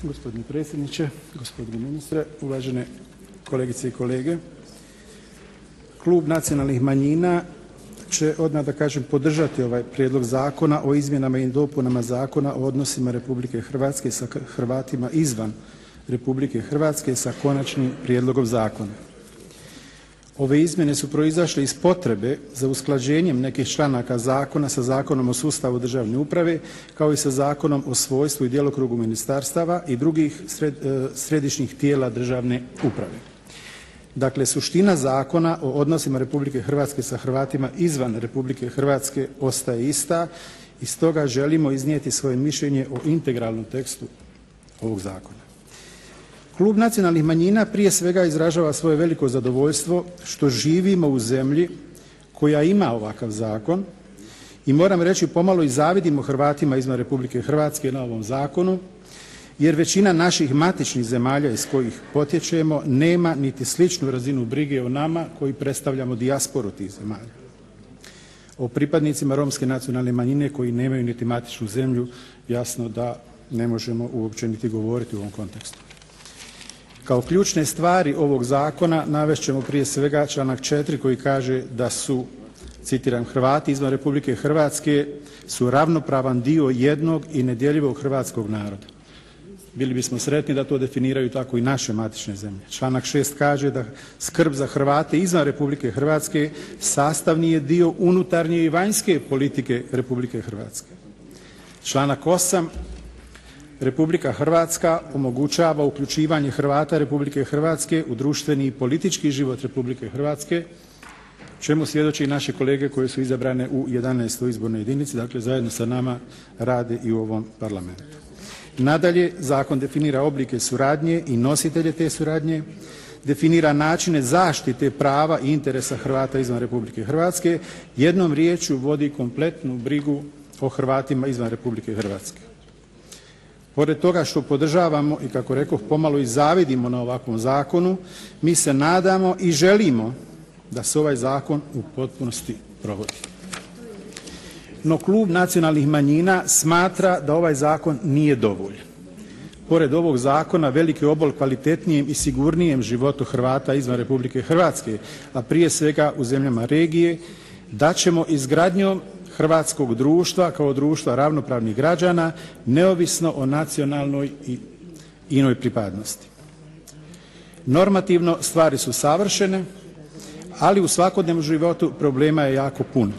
Gospodine predsjedniče, gospodine ministre, uvažene kolegice i kolege. Klub nacionalnih manjina će odmah da kažem podržati ovaj prijedlog zakona o izmjenama i dopunama Zakona o odnosima Republike Hrvatske sa Hrvatima izvan Republike Hrvatske sa konačnim prijedlogom zakona. Ove izmjene su proizašle iz potrebe za usklađenjem nekih članaka zakona sa Zakonom o sustavu državne uprave kao i sa Zakonom o svojstvu i djelokrugu ministarstava i drugih središnjih tijela državne uprave. Dakle, suština Zakona o odnosima Republike Hrvatske sa Hrvatima izvan Republike Hrvatske ostaje ista i stoga želimo iznijeti svoje mišljenje o integralnom tekstu ovog zakona. Klub nacionalnih manjina prije svega izražava svoje veliko zadovoljstvo što živimo u zemlji koja ima ovakav zakon i moram reći pomalo i zavidimo Hrvatima izvan Republike Hrvatske na ovom zakonu jer većina naših matičnih zemalja iz kojih potječemo nema niti sličnu razinu brige o nama koji predstavljamo dijasporu tih zemalja. O pripadnicima romske nacionalne manjine koji nemaju niti matičnu zemlju jasno da ne možemo uopće niti govoriti u ovom kontekstu. Kao ključne stvari ovog zakona navest ćemo prije svega članak 4. koji kaže da su, citiram, Hrvati izvan Republike Hrvatske su ravnopravan dio jednog i nedjeljivog hrvatskog naroda. Bili bismo sretni da to definiraju tako i naše matične zemlje. Članak 6. kaže da skrb za Hrvate izvan Republike Hrvatske sastavni je dio unutarnje i vanjske politike Republike Hrvatske. Članak 8. Republika Hrvatska omogućava uključivanje Hrvata Republike Hrvatske u društveni i politički život Republike Hrvatske, čemu svjedoče i naše kolege koje su izabrane u 11. izbornoj jedinici, dakle zajedno sa nama rade i u ovom parlamentu. Nadalje, zakon definira oblike suradnje i nositelje te suradnje, definira načine zaštite prava i interesa Hrvata izvan Republike Hrvatske, jednom riječju vodi kompletnu brigu o Hrvatima izvan Republike Hrvatske. Pored toga što podržavamo i kako rekoh pomalo i zavidimo na ovakvom zakonu, mi se nadamo i želimo da se ovaj zakon u potpunosti provodi. No klub nacionalnih manjina smatra da ovaj zakon nije dovoljan. Pored ovog zakona veliki obol kvalitetnijem i sigurnijem životu Hrvata izvan Republike Hrvatske, a prije svega u zemljama regije, daćemo izgradnjom hrvatskog društva kao društva ravnopravnih građana neovisno o nacionalnoj i inoj pripadnosti. Normativno stvari su savršene, ali u svakodnevnom životu problema je jako puno.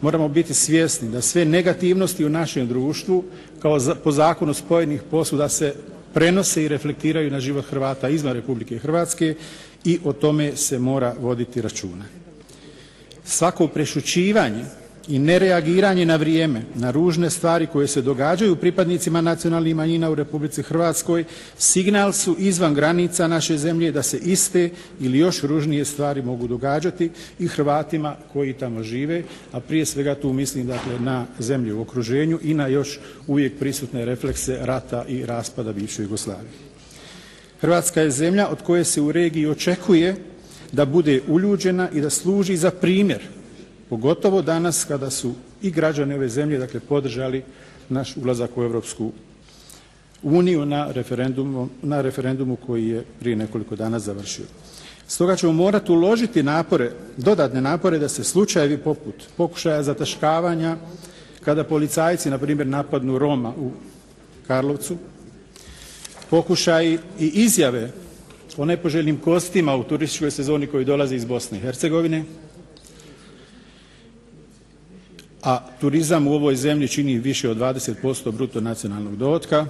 Moramo biti svjesni da sve negativnosti u našem društvu kao po zakonu spojenih posuda se prenose i reflektiraju na život Hrvata izvan Republike Hrvatske i o tome se mora voditi računa. Svako prešućivanje i nereagiranje na vrijeme na ružne stvari koje se događaju pripadnicima nacionalnih manjina u Republici Hrvatskoj signal su izvan granica naše zemlje da se iste ili još ružnije stvari mogu događati i Hrvatima koji tamo žive, a prije svega tu mislim dakle na zemlje u okruženju i na još uvijek prisutne reflekse rata i raspada bivše Jugoslavije. Hrvatska je zemlja od koje se u regiji očekuje da bude uljuđena i da služi za primjer, pogotovo danas kada su i građani ove zemlje dakle podržali naš ulazak u Europsku uniju na referendumu koji je prije nekoliko dana završio. Stoga ćemo morati uložiti napore, dodatne napore da se slučajevi poput pokušaja zataškavanja kada policajci na primjer napadnu Roma u Karlovcu, pokušaji i izjave o nepoželjnim gostima u turističkoj sezoni koji dolaze iz Bosne i Hercegovine, a turizam u ovoj zemlji čini više od 20% bruto nacionalnog dohotka.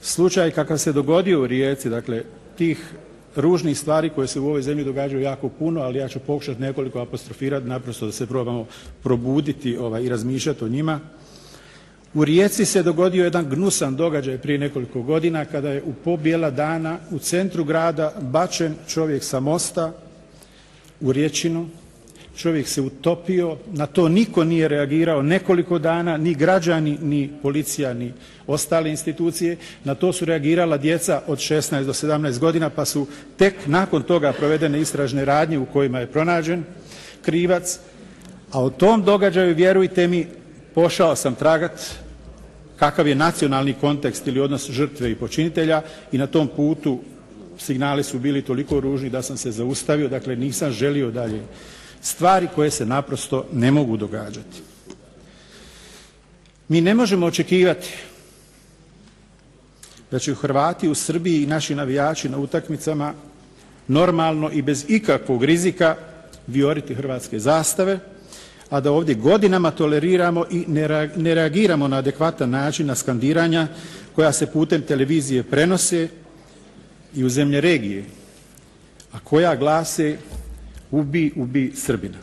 Slučaj kakav se dogodio u Rijeci, dakle tih ružnih stvari koje se u ovoj zemlji događaju jako puno, ali ja ću pokušati nekoliko apostrofirati naprosto da se probamo probuditi i razmišljati o njima. U Rijeci se dogodio jedan gnusan događaj prije nekoliko godina kada je u po bijela dana u centru grada bačen čovjek sa mosta u rječinu. Čovjek se utopio, na to niko nije reagirao nekoliko dana, ni građani, ni policija, ni ostale institucije. Na to su reagirala djeca od 16 do 17 godina pa su tek nakon toga provedene istražne radnje u kojima je pronađen krivac. A o tom događaju, vjerujte mi, pošao sam tragat kakav je nacionalni kontekst ili odnos žrtve i počinitelja i na tom putu signali su bili toliko ružni da sam se zaustavio, dakle nisam želio dalje. Stvari koje se naprosto ne mogu događati. Mi ne možemo očekivati da će Hrvati u Srbiji i naši navijači na utakmicama normalno i bez ikakvog rizika vijoriti hrvatske zastave, a da ovdje godinama toleriramo i ne reagiramo na adekvatan način na skandiranja koja se putem televizije prenose i u zemlje regije, a koja glase "Ubi, ubi Srbina".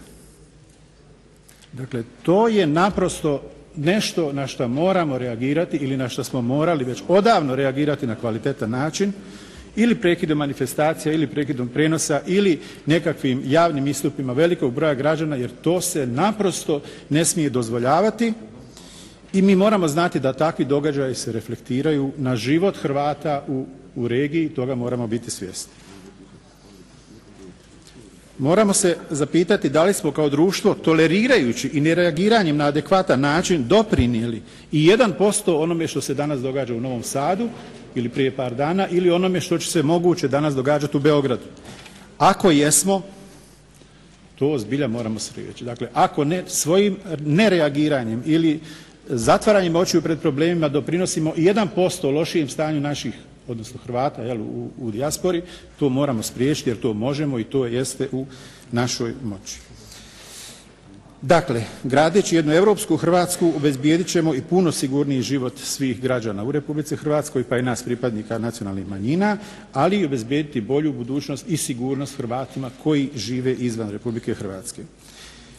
Dakle, to je naprosto nešto na što moramo reagirati ili na što smo morali već odavno reagirati na kvalitetan način, ili prekidom manifestacija ili prekidom prijenosa ili nekakvim javnim istupima velikog broja građana, jer to se naprosto ne smije dozvoljavati i mi moramo znati da takvi događaji se reflektiraju na život Hrvata u regiji, toga moramo biti svjesni. Moramo se zapitati da li smo kao društvo tolerirajući i nereagiranjem na adekvatan način doprinijeli i 1% onome što se danas događa u Novom Sadu ili prije par dana ili onome što će se moguće danas događati u Beogradu. Ako jesmo, to zbilja moramo se reći. Dakle, ako ne svojim nereagiranjem ili zatvaranjem očiju pred problemima doprinosimo 1% lošijem stanju naših, odnosno Hrvata u dijaspori, to moramo spriječiti jer to možemo i to jeste u našoj moći. Dakle, gradeći jednu europsku Hrvatsku obezbijedit ćemo i puno sigurniji život svih građana u Republici Hrvatskoj, pa i nas pripadnika nacionalnih manjina, ali i obezbijediti bolju budućnost i sigurnost Hrvatima koji žive izvan Republike Hrvatske.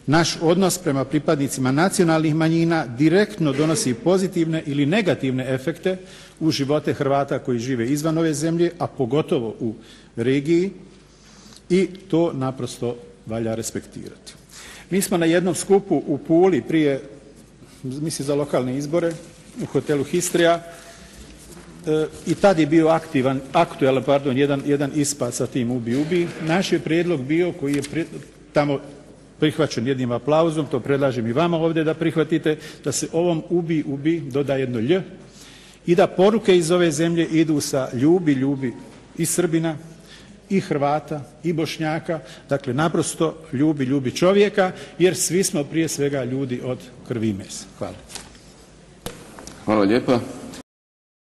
Naš odnos prema pripadnicima nacionalnih manjina direktno donosi pozitivne ili negativne efekte u živote Hrvata koji žive izvan ove zemlje, a pogotovo u regiji, i to naprosto valja respektirati. Mi smo na jednom skupu u Puli prije, mislim za lokalne izbore, u hotelu Histrija, i tad je bio aktualan jedan ispad sa tim "Ubi, ubi". Naš je prijedlog bio, koji je tamo prihvaćen jednim aplauzom, to predlažem i vama ovdje da prihvatite, da se ovom "Ubi, ubi" doda jedno "lj" i da poruke iz ove zemlje idu sa "ljubi, ljubi" i Srbina i Hrvata i Bošnjaka, dakle naprosto "ljubi, ljubi čovjeka", jer svi smo prije svega ljudi od krvi i mesa. Hvala. Hvala lijepa.